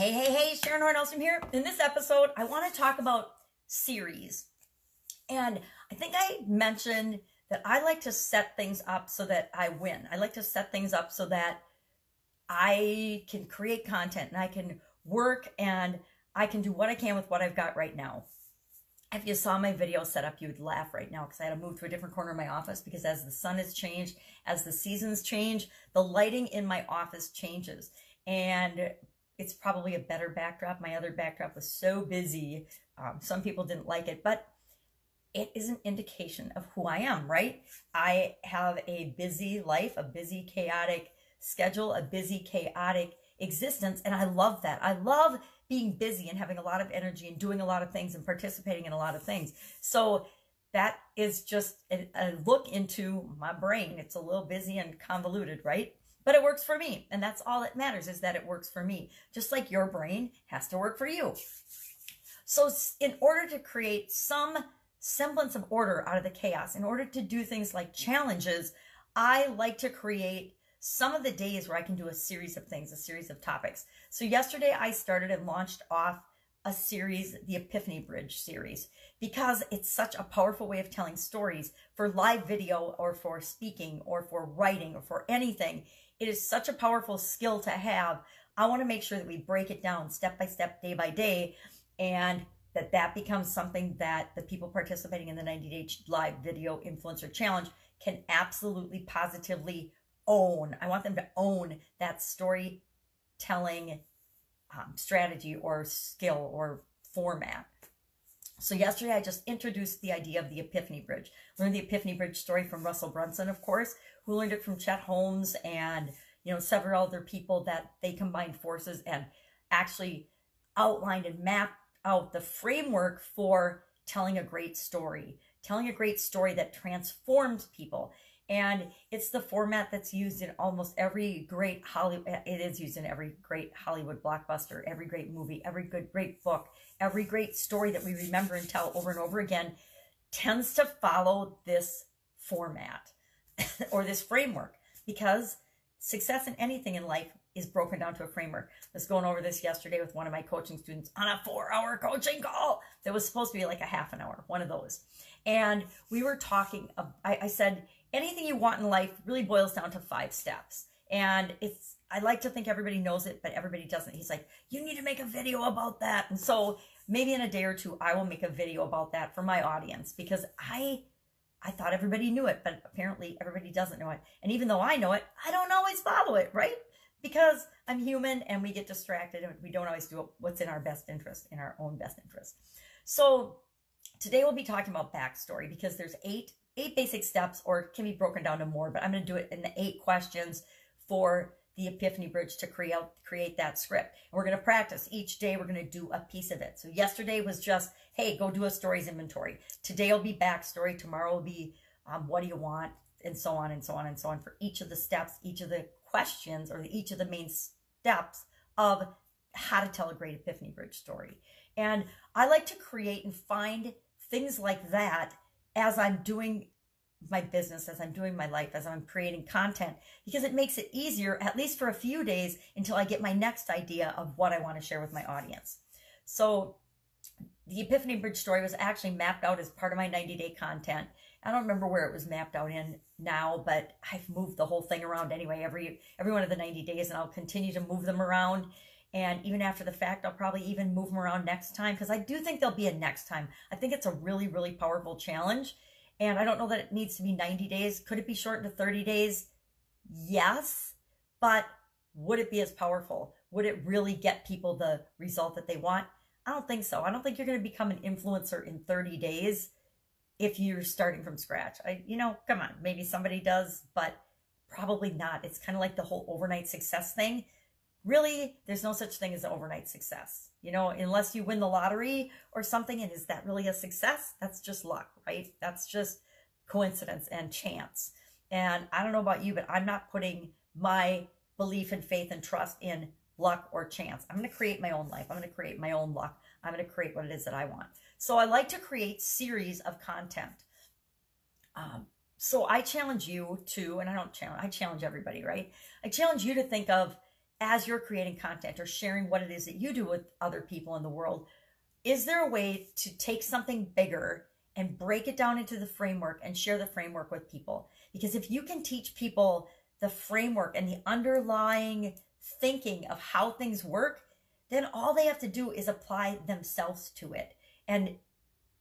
Hey, Sharon Horne-Ellstrom here. In this episode, I want to talk about series. And I think I mentioned that I like to set things up so that I win. I like to set things up so that I can create content and I can work and I can do what I can with what I've got right now. If you saw my video set up, you would laugh right now because I had to move to a different corner of my office because as the sun has changed, as the seasons change, the lighting in my office changes. And it's probably a better backdrop. My other backdrop was so busy. Some people didn't like it, but it is an indication of who I am, right? I have a busy life, a busy, chaotic schedule, a busy, chaotic existence, and I love that. I love being busy and having a lot of energy and doing a lot of things and participating in a lot of things. So that is just a look into my brain. It's a little busy and convoluted, right? But it works for me. And that's all that matters, is that it works for me. Just like your brain has to work for you. So in order to create some semblance of order out of the chaos, in order to do things like challenges, I like to create some of the days where I can do a series of things, a series of topics. So yesterday I started and launched off a series, the Epiphany Bridge series, because it's such a powerful way of telling stories for live video or for speaking or for writing or for anything. It is such a powerful skill to have. I want to make sure that we break it down step by step, day by day, and that becomes something that the people participating in the 90-day live video influencer challenge can absolutely positively own. I want them to own that storytelling strategy or skill or format. So yesterday I just introduced the idea of the Epiphany Bridge. Learned the Epiphany Bridge story from Russell Brunson, of course, who learned it from Chet Holmes and several other people that they combined forces and actually outlined and mapped out the framework for telling a great story that transforms people. And it's the format that's used in almost every great Hollywood. It is used in every great Hollywood blockbuster, every great movie, every great book, every great story that we remember and tell over and over again tends to follow this format or this framework, because success in anything in life is broken down to a framework. I was going over this yesterday with one of my coaching students on a 4-hour coaching call that was supposed to be like a half an hour, one of those. And we were talking, I said, anything you want in life really boils down to 5 steps. And I like to think everybody knows it, but everybody doesn't. He's like, you need to make a video about that. And so maybe in a day or two, I will make a video about that for my audience, because I thought everybody knew it, but apparently everybody doesn't know it. And even though I know it, I don't always follow it, right? Because I'm human and we get distracted and we don't always do what's in our best interest, in our own best interest. So today we'll be talking about backstory, because there's eight basic steps, or it can be broken down to more, but I'm going to do it in the 8 questions for the Epiphany Bridge to create that script. And we're going to practice each day. We're going to do a piece of it. So yesterday was just, hey, go do a stories inventory. Today will be backstory. Tomorrow will be what do you want, and so on and so on and so on, for each of the steps, each of the questions, or each of the main steps of how to tell a great Epiphany Bridge story. And I like to create and find things like that as I'm doing my business, as I'm doing my life, as I'm creating content, because it makes it easier, at least for a few days, until I get my next idea of what I want to share with my audience. So the Epiphany Bridge story was actually mapped out as part of my 90-day content. I don't remember where it was mapped out in now, but I've moved the whole thing around anyway, every one of the 90 days, and I'll continue to move them around. And even after the fact, I'll probably even move them around next time, because I do think there'll be a next time. I think it's a really, really powerful challenge. And I don't know that it needs to be 90 days. Could it be shortened to 30 days? Yes. But would it be as powerful? Would it really get people the result that they want? I don't think so. I don't think you're going to become an influencer in 30 days if you're starting from scratch. Come on, maybe somebody does, but probably not. It's kind of like the whole overnight success thing. Really, there's no such thing as an overnight success, unless you win the lottery or something. And is that really a success? That's just luck, right? That's just coincidence and chance. And I don't know about you, but I'm not putting my belief and faith and trust in luck or chance. I'm going to create my own life. I'm going to create my own luck. I'm going to create what it is that I want. So I like to create series of content. So I challenge you to, and I challenge everybody, right? I challenge you to think of as you're creating content or sharing what it is that you do with other people in the world, is there a way to take something bigger and break it down into the framework and share the framework with people? Because if you can teach people the framework and the underlying thinking of how things work, then all they have to do is apply themselves to it and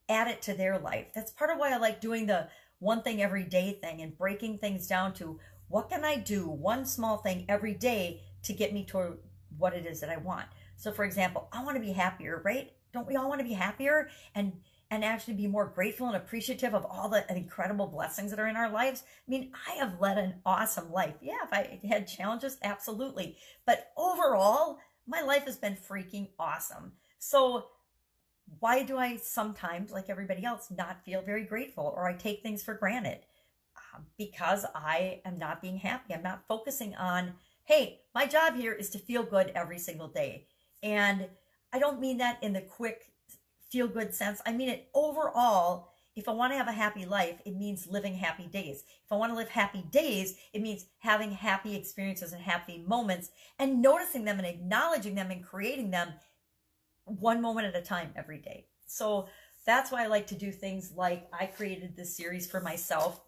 add it to their life. That's part of why I like doing the one thing every day thing and breaking things down to what can I do one small thing every day to get me to what it is that I want. So for example, I want to be happier, right? Don't we all want to be happier and actually be more grateful and appreciative of all the incredible blessings that are in our lives? I mean, I have led an awesome life. Yeah, if I had challenges, absolutely. But overall, my life has been freaking awesome. So why do I sometimes, like everybody else, not feel very grateful, or I take things for granted? Because I am not being happy. I'm not focusing on, hey, my job here is to feel good every single day. And I don't mean that in the quick feel good sense. I mean it overall. If I want to have a happy life, it means living happy days. If I want to live happy days, it means having happy experiences and happy moments and noticing them and acknowledging them and creating them one moment at a time every day. So that's why I like to do things like I created this series for myself.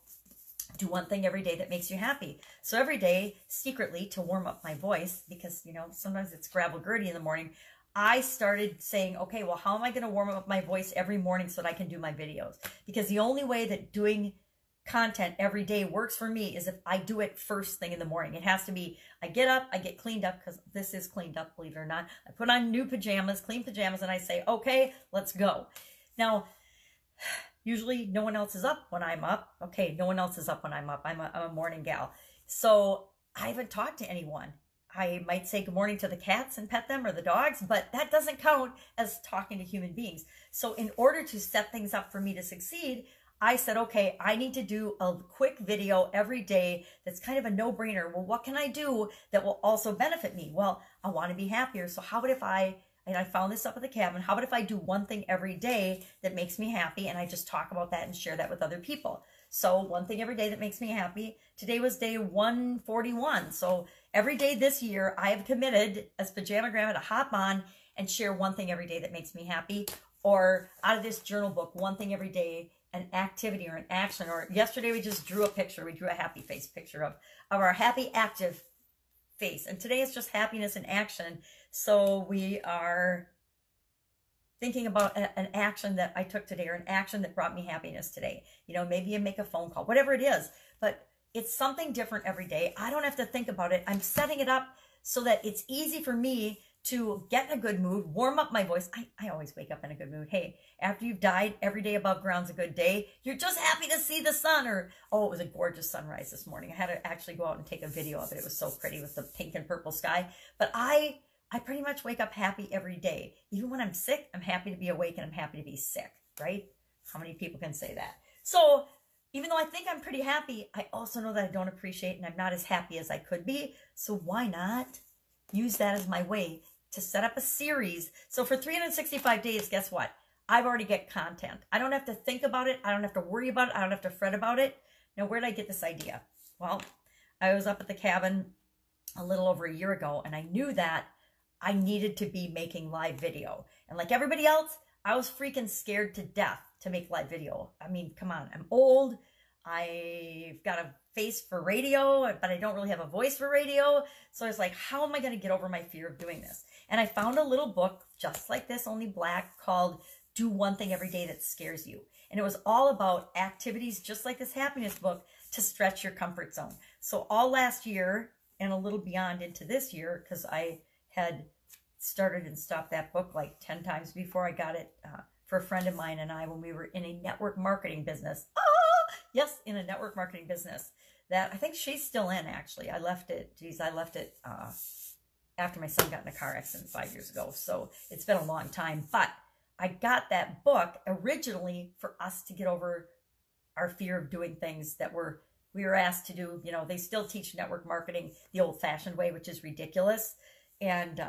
Do one thing every day that makes you happy. So every day, secretly, to warm up my voice, because, you know, sometimes it's gravel-gurdy in the morning, I started saying, okay, well, how am I going to warm up my voice every morning so that I can do my videos? Because the only way that doing content every day works for me is if I do it first thing in the morning. It has to be, I get up, I get cleaned up, because this is cleaned up, believe it or not. I put on new pajamas, clean pajamas, and I say, okay, let's go. Now, usually no one else is up when I'm up. Okay, no one else is up when I'm up. I'm a morning gal. So I haven't talked to anyone. I might say good morning to the cats and pet them, or the dogs, but that doesn't count as talking to human beings. So in order to set things up for me to succeed, I said, okay, I need to do a quick video every day that's kind of a no-brainer. Well, what can I do that will also benefit me? Well, I want to be happier. So how about if and I found this up at the cabin, how about if I do one thing every day that makes me happy, and I just talk about that and share that with other people? So one thing every day that makes me happy. Today was day 141. So every day this year, I have committed as Pajama Grandma to hop on and share one thing every day that makes me happy. Or out of this journal book, one thing every day, an activity or an action. Or yesterday we just drew a picture. We drew a happy face picture of our happy active face. And today it's just happiness in action. So we are thinking about an action that I took today, or an action that brought me happiness today. You know, maybe you make a phone call, whatever it is, but it's something different every day. I don't have to think about it. I'm setting it up so that it's easy for me to get in a good mood, warm up my voice. I always wake up in a good mood. Hey, after you've died, every day above ground's a good day. You're just happy to see the sun. Or, oh, it was a gorgeous sunrise this morning. I had to actually go out and take a video of it. It was so pretty with the pink and purple sky. But I pretty much wake up happy every day. Even when I'm sick, I'm happy to be awake and I'm happy to be sick, right? How many people can say that? So even though I think I'm pretty happy, I also know that I don't appreciate and I'm not as happy as I could be. So why not use that as my way to set up a series? So for 365 days, guess what? I've already got content. I don't have to think about it. I don't have to worry about it. I don't have to fret about it. Now, where did I get this idea? Well, I was up at the cabin a little over a year ago, and I knew that I needed to be making live video. And like everybody else, I was freaking scared to death to make live video. I mean, come on, I'm old. I've got a face for radio, but I don't really have a voice for radio. So I was like, how am I going to get over my fear of doing this? And I found a little book just like this, only black, called Do One Thing Every Day That Scares You. And it was all about activities just like this happiness book to stretch your comfort zone. So all last year and a little beyond into this year, because I had started and stopped that book like 10 times before I got it for a friend of mine and I when we were in a network marketing business. Oh, yes, in a network marketing business that I think she's still in, actually. I left it, I left it after my son got in a car accident 5 years ago. So it's been a long time. But I got that book originally for us to get over our fear of doing things that we were asked to do. You know, they still teach network marketing the old-fashioned way, which is ridiculous. And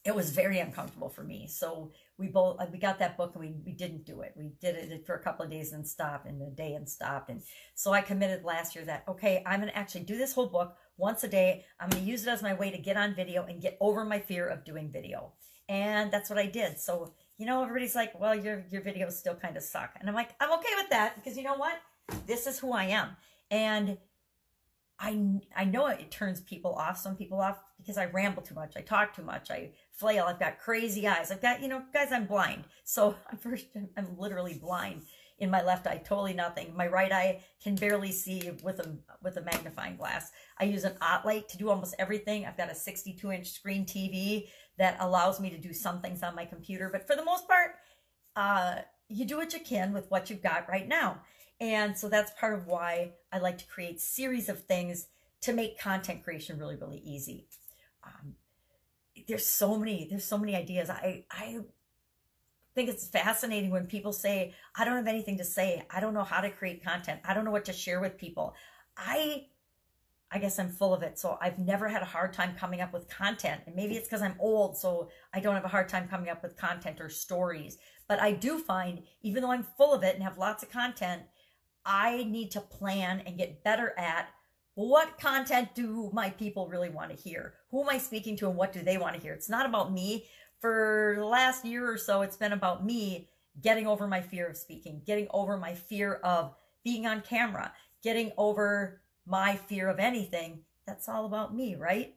it was very uncomfortable for me. So we got that book and we didn't do it. We did it for a couple of days and stopped, and a day and stopped. And so I committed last year that, okay, I'm going to actually do this whole book, once a day. I'm going to use it as my way to get on video and get over my fear of doing video. And that's what I did. So, you know, everybody's like, well, your videos still kind of suck. And I'm like, I'm okay with that, because you know what? This is who I am. And I know it turns people off, some people off, because I ramble too much. I talk too much. I flail. I've got crazy eyes. I've got, you know, guys, I'm blind. So I'm literally blind in my left eye, totally nothing. My right eye can barely see with a magnifying glass. I use an OttLight to do almost everything. I've got a 62-inch screen TV that allows me to do some things on my computer. But for the most part, you do what you can with what you've got right now. And so that's part of why I like to create series of things to make content creation really, really easy. There's so many ideas. I think it's fascinating when people say, I don't have anything to say. I don't know how to create content. I don't know what to share with people. I guess I'm full of it. So I've never had a hard time coming up with content. And maybe it's because I'm old, so I don't have a hard time coming up with content or stories. But I do find, even though I'm full of it and have lots of content, I need to plan and get better at what content do my people really want to hear? Who am I speaking to and what do they want to hear? It's not about me. For the last year or so, it's been about me getting over my fear of speaking, getting over my fear of being on camera, getting over my fear of anything. That's all about me, right?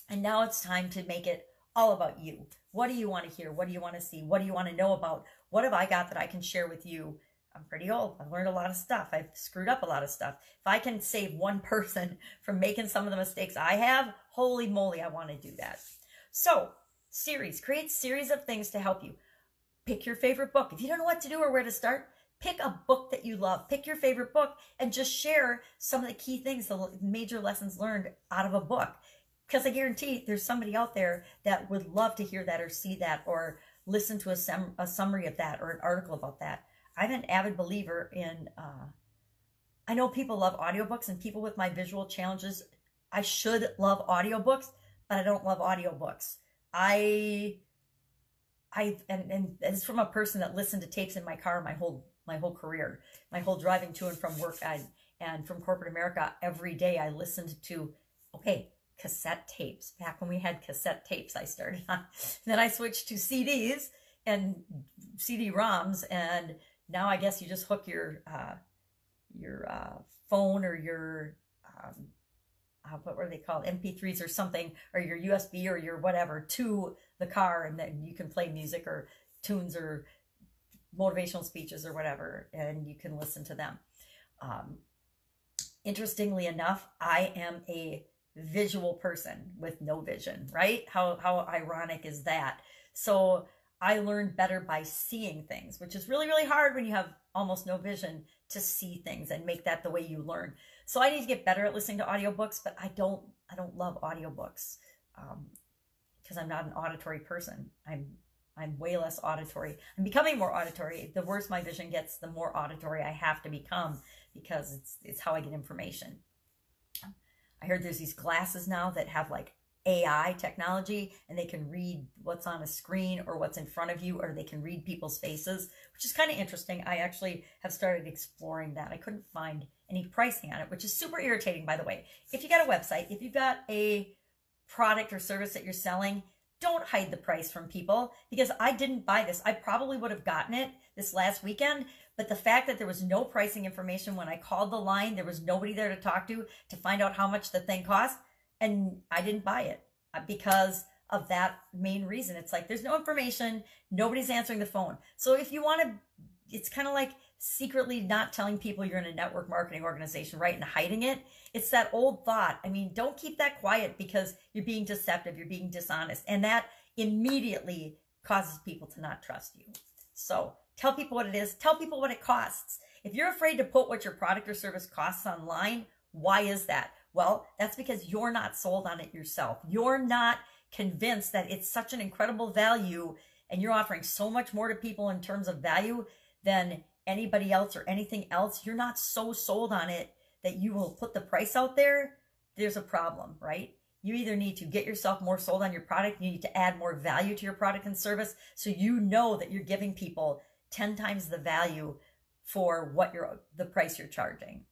And now it's time to make it all about you. What do you want to hear? What do you want to see? What do you want to know about? What have I got that I can share with you? I'm pretty old. I've learned a lot of stuff. I've screwed up a lot of stuff. If I can save one person from making some of the mistakes I have, holy moly, I want to do that. So, create series of things to help you. Pick your favorite book. If you don't know what to do or where to start, pick a book that you love. Pick your favorite book and just share some of the key things, the major lessons learned out of a book. Because I guarantee there's somebody out there that would love to hear that or see that or listen to a summary of that or an article about that. I'm an avid believer in, I know people love audiobooks, and people with my visual challenges, I should love audiobooks, but I don't love audiobooks. And it's from a person that listened to tapes in my car my whole career, my whole driving to and from work and from corporate America. Every day I listened to, cassette tapes. Back when we had cassette tapes, I started on. Then I switched to CDs and CD-ROMs, and now I guess you just hook your phone or your what were they called, MP3s or something, or your USB or your whatever to the car, and then you can play music or tunes or motivational speeches or whatever, and you can listen to them. Interestingly enough, I am a visual person with no vision, right? How ironic is that? So I learned better by seeing things, which is really, really hard when you have almost no vision to see things and make that the way you learn. So I need to get better at listening to audiobooks, but I don't love audiobooks because I'm not an auditory person. I'm way less auditory. I'm becoming more auditory. The worse my vision gets, the more auditory I have to become, because it's how I get information. I heard there's these glasses now that have like AI technology, and they can read what's on a screen or what's in front of you, or they can read people's faces, which is kind of interesting. I actually have started exploring that. I couldn't find any pricing on it, which is super irritating, by the way. If you got a website, if you've got a product or service that you're selling, don't hide the price from people, because I didn't buy this. I probably would have gotten it this last weekend, but the fact that there was no pricing information when I called the line, there was nobody there to talk to find out how much the thing cost, and I didn't buy it because of that main reason. It's like there's no information, nobody's answering the phone. So if you want to, it's kind of like secretly not telling people you're in a network marketing organization, right, and hiding it. It's that old thought. I mean, don't keep that quiet because you're being deceptive, you're being dishonest, and that immediately causes people to not trust you. So tell people what it is, tell people what it costs. If you're afraid to put what your product or service costs online, why is that? Well, that's because you're not sold on it yourself. You're not convinced that it's such an incredible value, and you're offering so much more to people in terms of value than anybody else or anything else. You're not so sold on it that you will put the price out there. There's a problem, right? You either need to get yourself more sold on your product, you need to add more value to your product and service, so you know that you're giving people 10 times the value for what the price you're charging.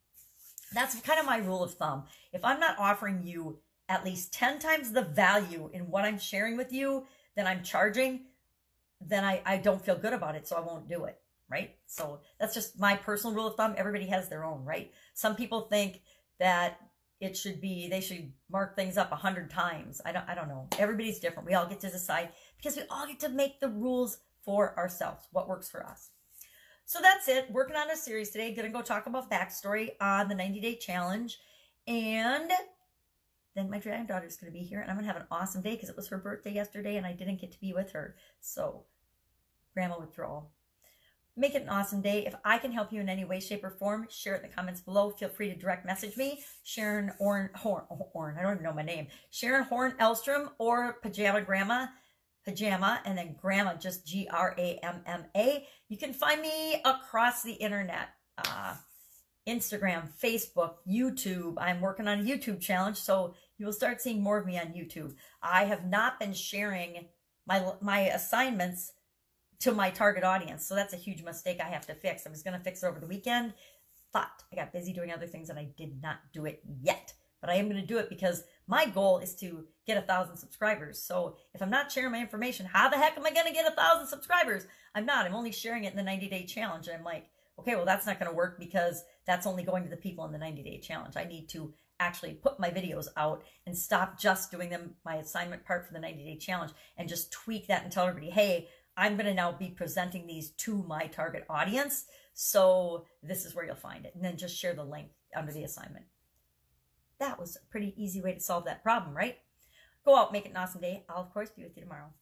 That's kind of my rule of thumb. If I'm not offering you at least 10 times the value in what I'm sharing with you than I'm charging, then I don't feel good about it, so I won't do it, right? So that's just my personal rule of thumb. Everybody has their own, right? Some people think that they should mark things up 100 times. I don't know. Everybody's different. We all get to decide because we all get to make the rules for ourselves, what works for us. So that's it. Working on a series today. Gonna go talk about backstory on the 90-day challenge. And then my granddaughter's going to be here, and I'm going to have an awesome day because it was her birthday yesterday and I didn't get to be with her. So, grandma withdrawal. Make it an awesome day. If I can help you in any way, shape, or form, share it in the comments below. Feel free to direct message me, Sharon Horne, I don't even know my name, Sharon Horne-Ellstrom, or Pajama Grandma, and then Grandma, just Gramma. You can find me across the internet. Instagram, Facebook, YouTube. I'm working on a YouTube challenge, so you will start seeing more of me on YouTube. I have not been sharing my assignments to my target audience, so that's a huge mistake I have to fix. I was going to fix it over the weekend, but I got busy doing other things and I did not do it yet. But I am going to do it because my goal is to get 1,000 subscribers. So if I'm not sharing my information, how the heck am I going to get 1,000 subscribers? I'm not. I'm only sharing it in the 90-day challenge. And I'm like, okay, well, that's not going to work because that's only going to the people in the 90-day challenge. I need to actually put my videos out and stop just doing my assignment part for the 90-day challenge and just tweak that and tell everybody, hey, I'm going to now be presenting these to my target audience. So this is where you'll find it. And then just share the link under the assignment. That was a pretty easy way to solve that problem, right? Go out, make it an awesome day. I'll, of course, be with you tomorrow.